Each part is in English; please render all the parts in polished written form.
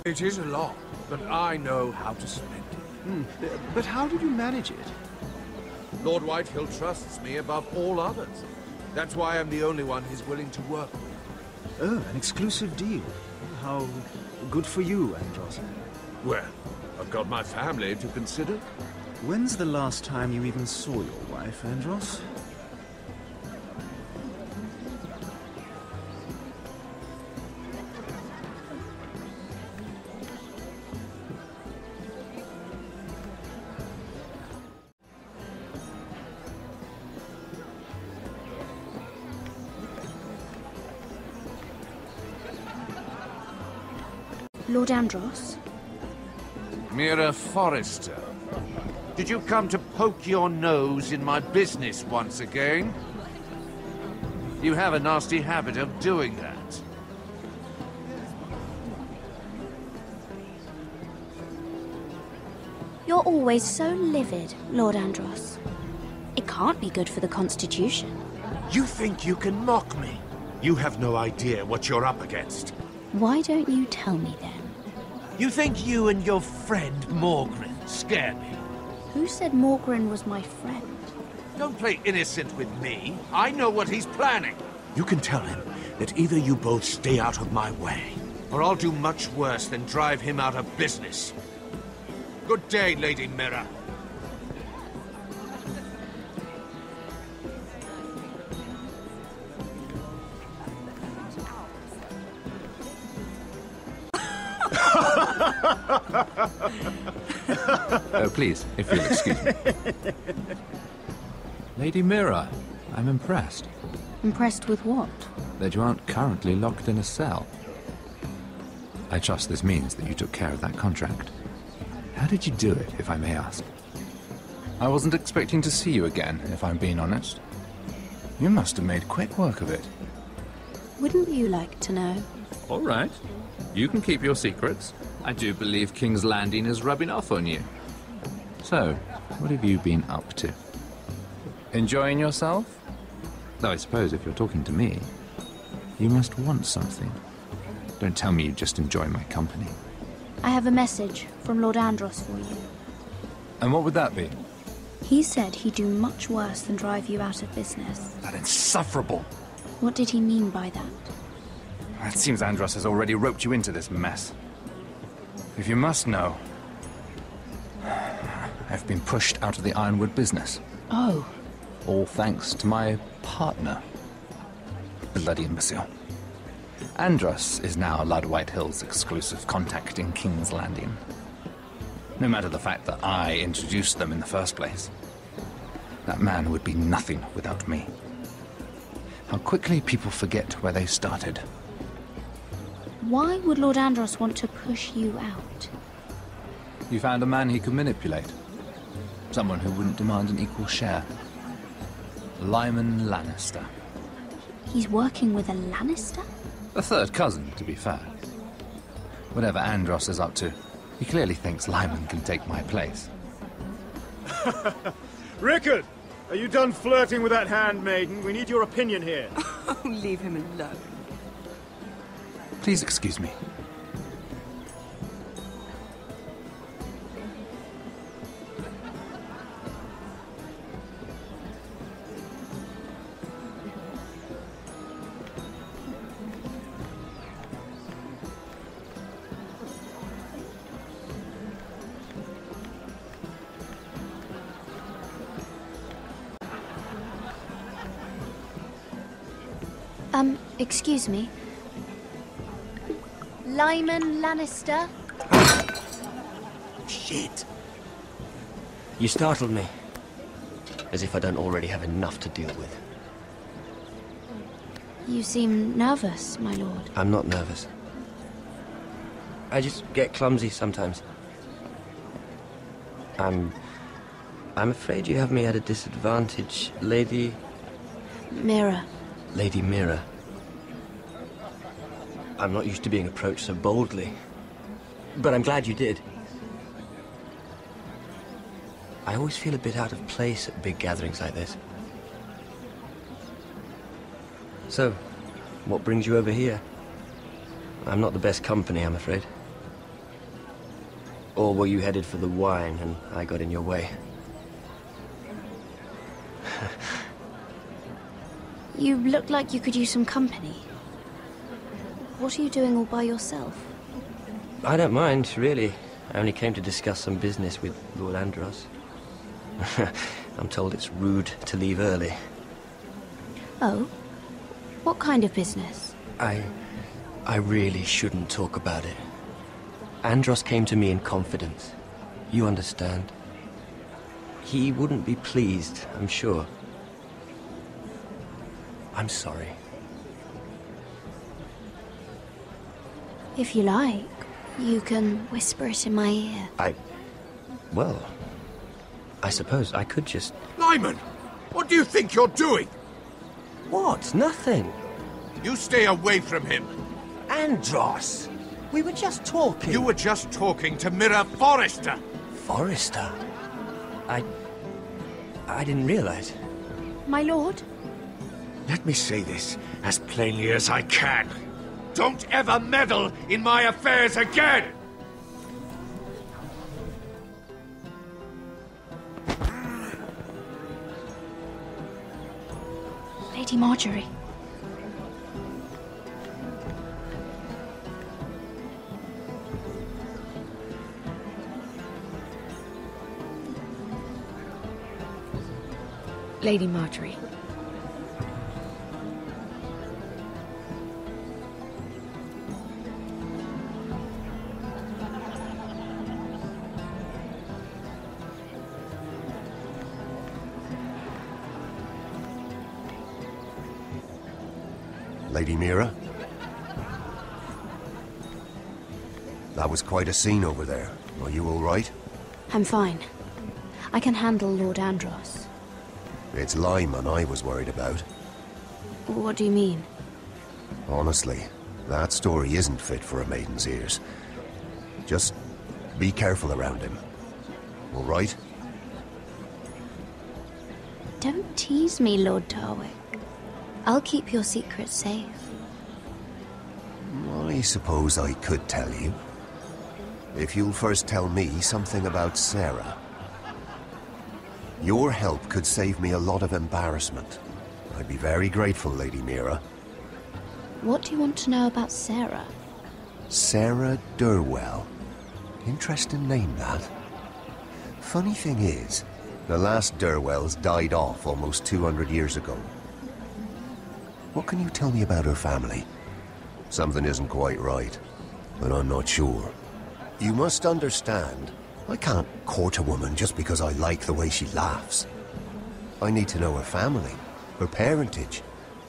It is a lot, but I know how to spend it. But how did you manage it? Lord Whitehill trusts me above all others. That's why I'm the only one he's willing to work with. Oh, an exclusive deal. How good for you, Andros. Well, I've got my family to consider. When's the last time you even saw your wife, Andros? Lord Andros? Ryon Forrester. Did you come to poke your nose in my business once again? You have a nasty habit of doing that. You're always so livid, Lord Andros. It can't be good for the Constitution. You think you can mock me? You have no idea what you're up against. Why don't you tell me then? You think you and your friend Morgren scare me? Who said Morgren was my friend? Don't play innocent with me. I know what he's planning. You can tell him that either you both stay out of my way, or I'll do much worse than drive him out of business. Good day, Lady Mira. Oh, please, if you'll excuse me. Lady Mira, I'm impressed. Impressed with what? That you aren't currently locked in a cell. I trust this means that you took care of that contract. How did you do it, if I may ask? I wasn't expecting to see you again, if I'm being honest. You must have made quick work of it. Wouldn't you like to know? All right. You can keep your secrets. I do believe King's Landing is rubbing off on you. So, what have you been up to? Enjoying yourself? Though I suppose if you're talking to me, you must want something. Don't tell me you just enjoy my company. I have a message from Lord Andros for you. And what would that be? He said he'd do much worse than drive you out of business. That insufferable! What did he mean by that? It seems Andros has already roped you into this mess. If you must know, I've been pushed out of the ironwood business. Oh. All thanks to my partner. Bloody imbecile. Andros is now Lord Whitehill's exclusive contact in King's Landing. No matter the fact that I introduced them in the first place. That man would be nothing without me. How quickly people forget where they started. Why would Lord Andros want to push you out? You found a man he could manipulate. Someone who wouldn't demand an equal share. Lyman Lannister. He's working with a Lannister? A third cousin, to be fair. Whatever Andros is up to, he clearly thinks Lyman can take my place. Rickard! Are you done flirting with that handmaiden? We need your opinion here. Oh, leave him alone. Please excuse me. Excuse me. Lyman Lannister? Shit. You startled me. As if I don't already have enough to deal with. You seem nervous, my lord. I'm not nervous. I just get clumsy sometimes. I'm afraid you have me at a disadvantage, Lady... Mira. Lady Mira. I'm not used to being approached so boldly. But I'm glad you did. I always feel a bit out of place at big gatherings like this. So, what brings you over here? I'm not the best company, I'm afraid. Or were you headed for the wine and I got in your way? You look like you could use some company. What are you doing all by yourself? I don't mind, really. I only came to discuss some business with Lord Andros. I'm told it's rude to leave early. Oh? What kind of business? I really shouldn't talk about it. Andros came to me in confidence. You understand? He wouldn't be pleased, I'm sure. I'm sorry. If you like, you can whisper it in my ear. Well, I suppose I could just... Lyman! What do you think you're doing? What? Nothing. You stay away from him. Andros! We were just talking. You were just talking to Mira Forrester. Forrester? I didn't realize. My lord? Let me say this as plainly as I can. Don't ever meddle in my affairs again! Lady Marjorie. Lady Marjorie. Lady Mira? That was quite a scene over there. Are you all right? I'm fine. I can handle Lord Andros. It's Lyman I was worried about. What do you mean? Honestly, that story isn't fit for a maiden's ears. Just be careful around him. All right? Don't tease me, Lord Tarwick. I'll keep your secret safe. I suppose I could tell you. If you'll first tell me something about Sarah. Your help could save me a lot of embarrassment. I'd be very grateful, Lady Mira. What do you want to know about Sarah? Sarah Durwell. Interesting name, that. Funny thing is, the last Durwells died off almost 200 years ago. What can you tell me about her family? Something isn't quite right, but I'm not sure. You must understand, I can't court a woman just because I like the way she laughs. I need to know her family, her parentage.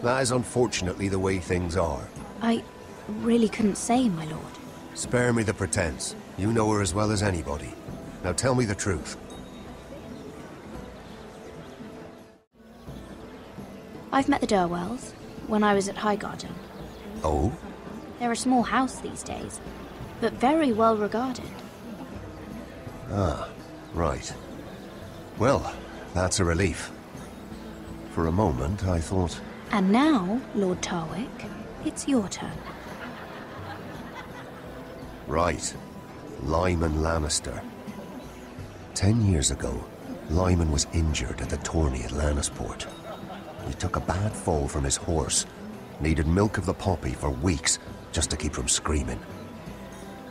That is unfortunately the way things are. I really couldn't say, my lord. Spare me the pretense. You know her as well as anybody. Now tell me the truth. I've met the Durwells when I was at Highgarden. Oh? They're a small house these days, but very well regarded. Ah, right. Well, that's a relief. For a moment, I thought... And now, Lord Tarwick, it's your turn. Right. Lyman Lannister. 10 years ago, Lyman was injured at the tourney at Lannisport. He took a bad fall from his horse. Needed milk of the poppy for weeks, just to keep from screaming.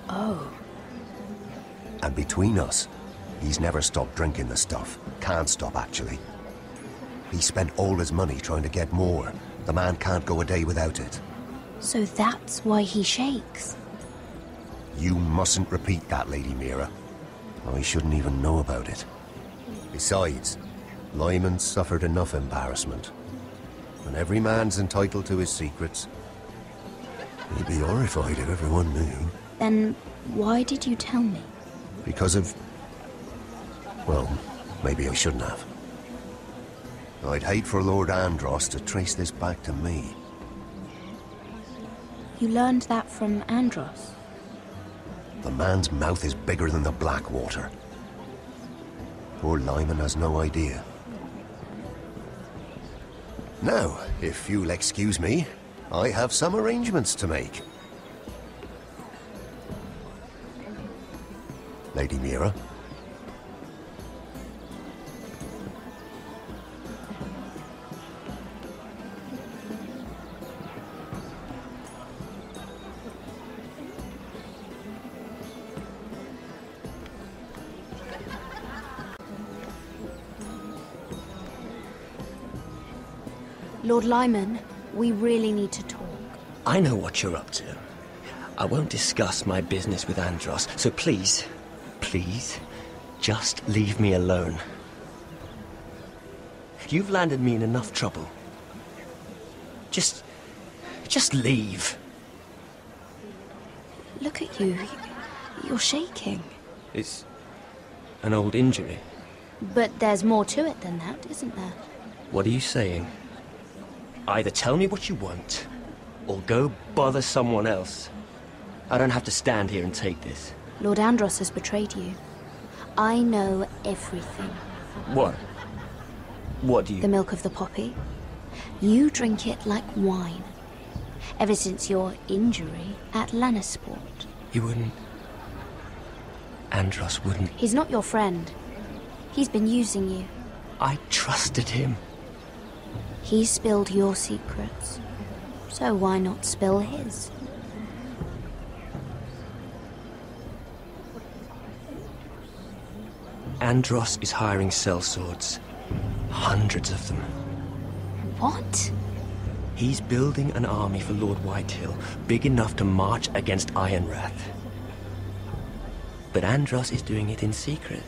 Oh. And between us, he's never stopped drinking the stuff. Can't stop, actually. He spent all his money trying to get more. The man can't go a day without it. So that's why he shakes. You mustn't repeat that, Lady Mira. I shouldn't even know about it. Besides, Lyman suffered enough embarrassment. And every man's entitled to his secrets. He'd be horrified if everyone knew. Then why did you tell me? Because of... well, maybe I shouldn't have. I'd hate for Lord Andros to trace this back to me. You learned that from Andros? The man's mouth is bigger than the Blackwater. Poor Lyman has no idea. Now, if you'll excuse me, I have some arrangements to make. Lady Mira. Lord Lyman, we really need to talk. I know what you're up to. I won't discuss my business with Andros, so please, please, just leave me alone. You've landed me in enough trouble. Just leave. Look at you. You're shaking. It's an old injury. But there's more to it than that, isn't there? What are you saying? Either tell me what you want, or go bother someone else. I don't have to stand here and take this. Lord Andros has betrayed you. I know everything. What? What do you... The milk of the poppy. You drink it like wine. Ever since your injury at Lannisport. He wouldn't... Andros wouldn't... He's not your friend. He's been using you. I trusted him. He spilled your secrets. So why not spill his? Andros is hiring sellswords. Hundreds of them. What? He's building an army for Lord Whitehill, big enough to march against Ironrath. But Andros is doing it in secret.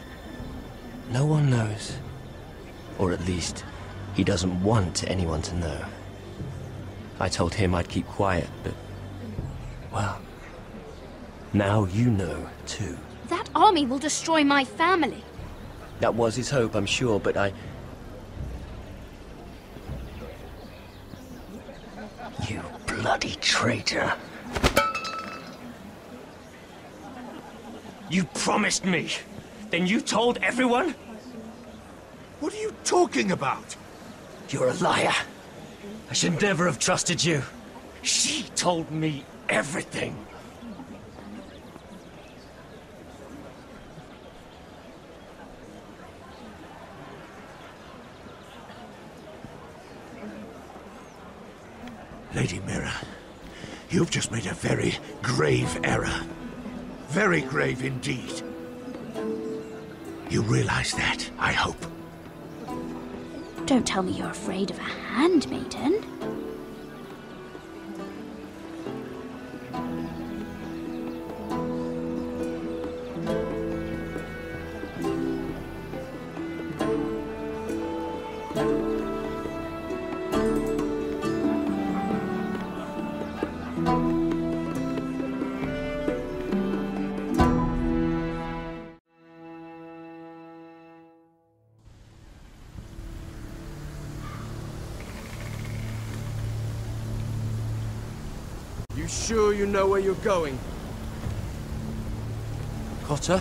No one knows. Or at least, he doesn't want anyone to know. I told him I'd keep quiet, but... well... now you know, too. That army will destroy my family. That was his hope, I'm sure, but I... You bloody traitor. You promised me! Then you told everyone? What are you talking about? You're a liar. I should never have trusted you. She told me everything. Lady Mira, you've just made a very grave error. Very grave indeed. You realize that, I hope. Don't tell me you're afraid of a handmaiden. You sure you know where you're going? Cotter?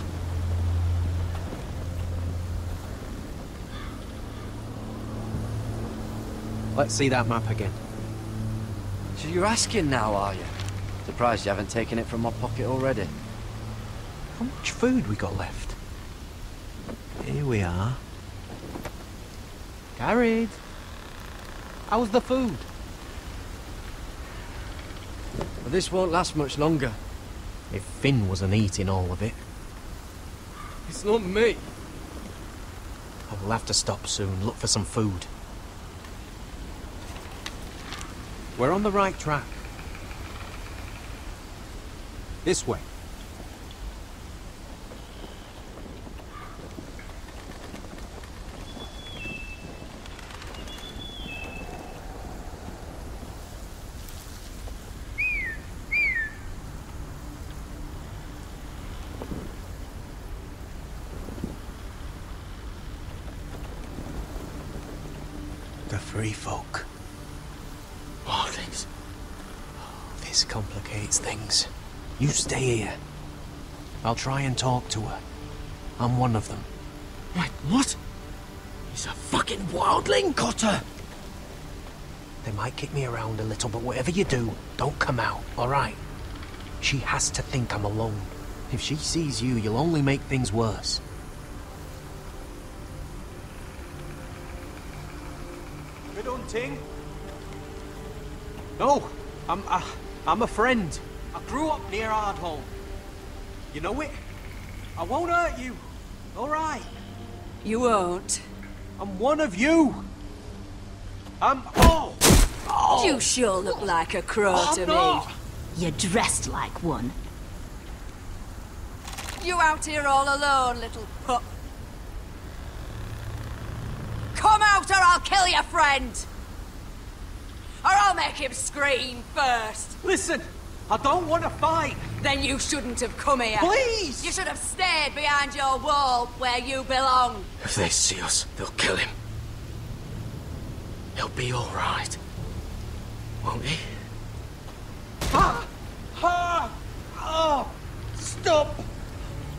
Let's see that map again. So you're asking now, are you? Surprised you haven't taken it from my pocket already. How much food we got left? Here we are. Gared! How's the food? But this won't last much longer. If Finn wasn't eating all of it. It's not me. I will have to stop soon, look for some food. We're on the right track. This way. The free folk. Wildlings. This complicates things. You stay here. I'll try and talk to her. I'm one of them. Wait, what? He's a fucking wildling, Cotter! They might kick me around a little, but whatever you do, don't come out, alright? She has to think I'm alone. If she sees you, you'll only make things worse. Good hunting? No, I'm a friend. I grew up near Ardhall. You know it? I won't hurt you. All right. You won't. I'm one of you. You sure look like a crow to me. You're dressed like one. You out here all alone, little pup? Come out or I'll kill your friend! Or I'll make him scream first! Listen, I don't want to fight! Then you shouldn't have come here! Please! You should have stayed behind your wall where you belong! If they see us, they'll kill him. He'll be all right. Won't he? Stop!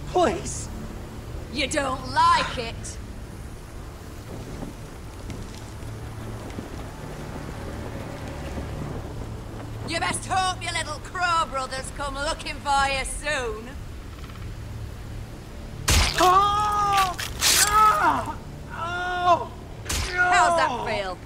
Please! You don't like it? You best hope your little crow brothers come looking for you soon. How's that feel?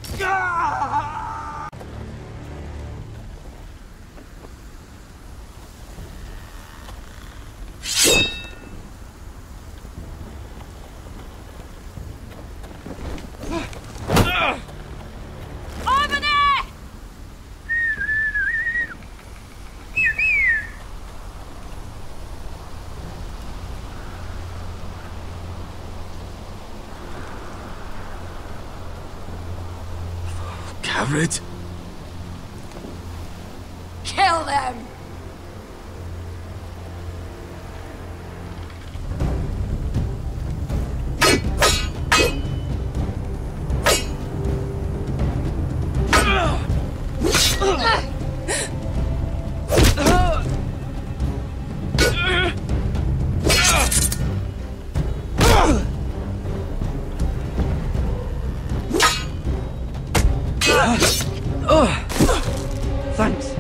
Over there! Gared? Kill them! Thanks.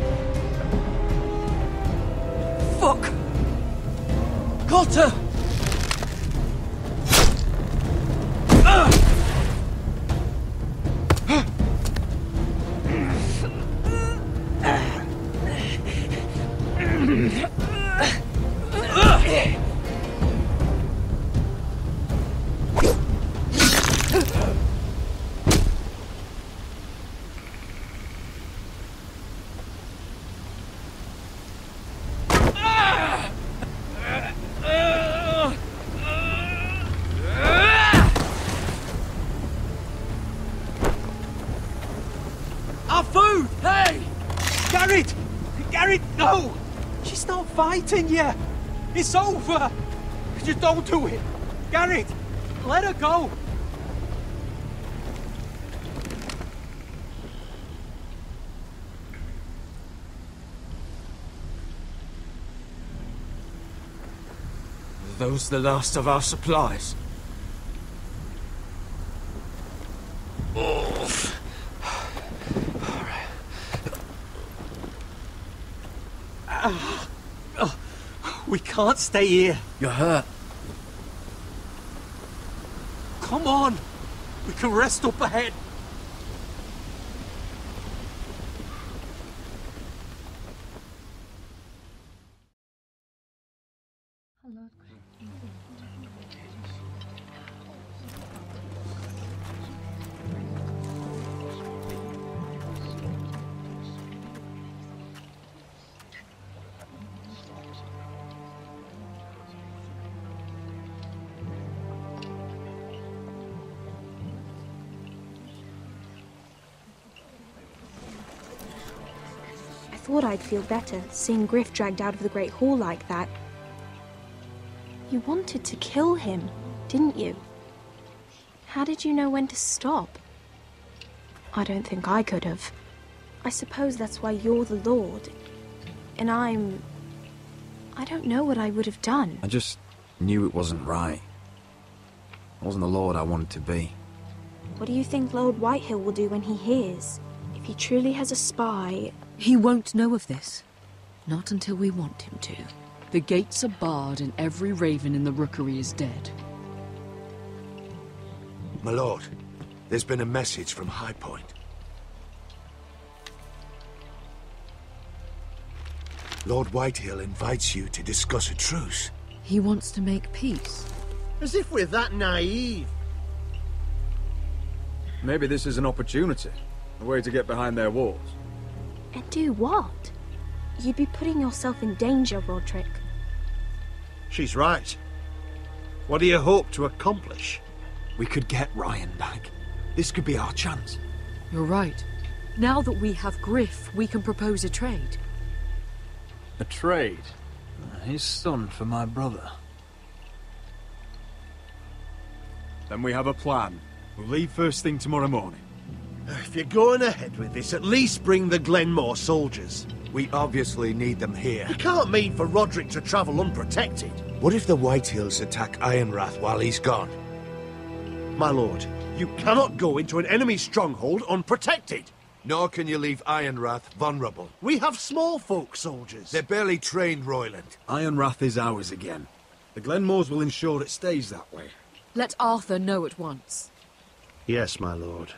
Fuck! Got her! Our food! Hey! Gared! Gared, no! She's not fighting yet! It's over! Just don't do it! Gared! Let her go! Are those the last of our supplies? We can't stay here. You're hurt. Come on! We can rest up ahead. I thought I'd feel better, seeing Griff dragged out of the Great Hall like that. You wanted to kill him, didn't you? How did you know when to stop? I don't think I could have. I suppose that's why you're the Lord. And I don't know what I would have done. I just knew it wasn't right. I wasn't the Lord I wanted to be. What do you think Lord Whitehill will do when he hears? If he truly has a spy... He won't know of this. Not until we want him to. The gates are barred and every raven in the rookery is dead. My lord, there's been a message from High Point. Lord Whitehill invites you to discuss a truce. He wants to make peace. As if we're that naive. Maybe this is an opportunity. A way to get behind their walls. And do what? You'd be putting yourself in danger, Rodrik. She's right. What do you hope to accomplish? We could get Ryon back. This could be our chance. You're right. Now that we have Griff, we can propose a trade. A trade? His son for my brother. Then we have a plan. We'll leave first thing tomorrow morning. If you're going ahead with this, at least bring the Glenmore soldiers. We obviously need them here. You can't mean for Rodrik to travel unprotected. What if the Whitehills attack Ironrath while he's gone? My lord, you cannot go into an enemy stronghold unprotected. Nor can you leave Ironrath vulnerable. We have small folk soldiers. They're barely trained, Royland. Ironrath is ours again. The Glenmores will ensure it stays that way. Let Arthur know at once. Yes, my lord.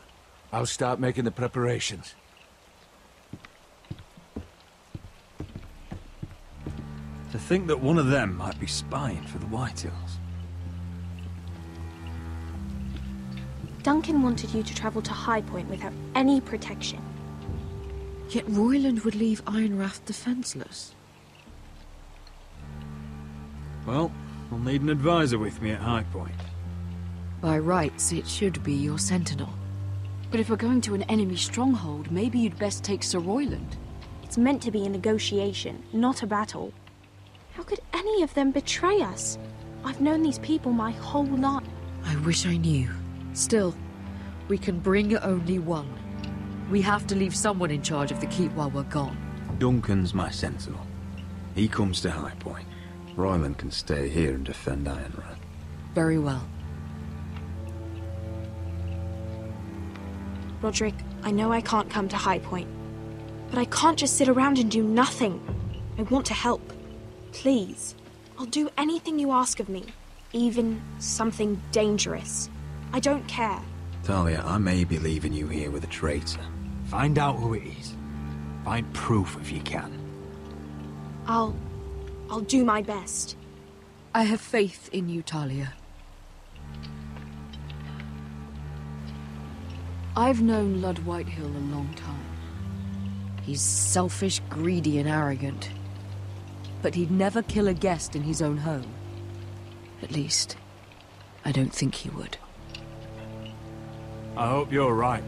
I'll start making the preparations. To think that one of them might be spying for the Whitehills. Duncan wanted you to travel to High Point without any protection. Yet Royland would leave Ironrath defenseless. Well, I'll need an advisor with me at High Point. By rights, it should be your sentinel. But if we're going to an enemy stronghold, maybe you'd best take Sir Royland. It's meant to be a negotiation, not a battle. How could any of them betray us? I've known these people my whole life. I wish I knew. Still, we can bring only one. We have to leave someone in charge of the keep while we're gone. Duncan's my sentinel. He comes to High Point. Royland can stay here and defend Ironrath. Very well. Rodrik, I know I can't come to High Point, but I can't just sit around and do nothing. I want to help. Please. I'll do anything you ask of me, even something dangerous. I don't care. Talia, I may be leaving you here with a traitor. Find out who it is. Find proof if you can. I'll do my best. I have faith in you, Talia. I've known Lord Whitehill a long time. He's selfish, greedy, and arrogant. But he'd never kill a guest in his own home. At least, I don't think he would. I hope you're right,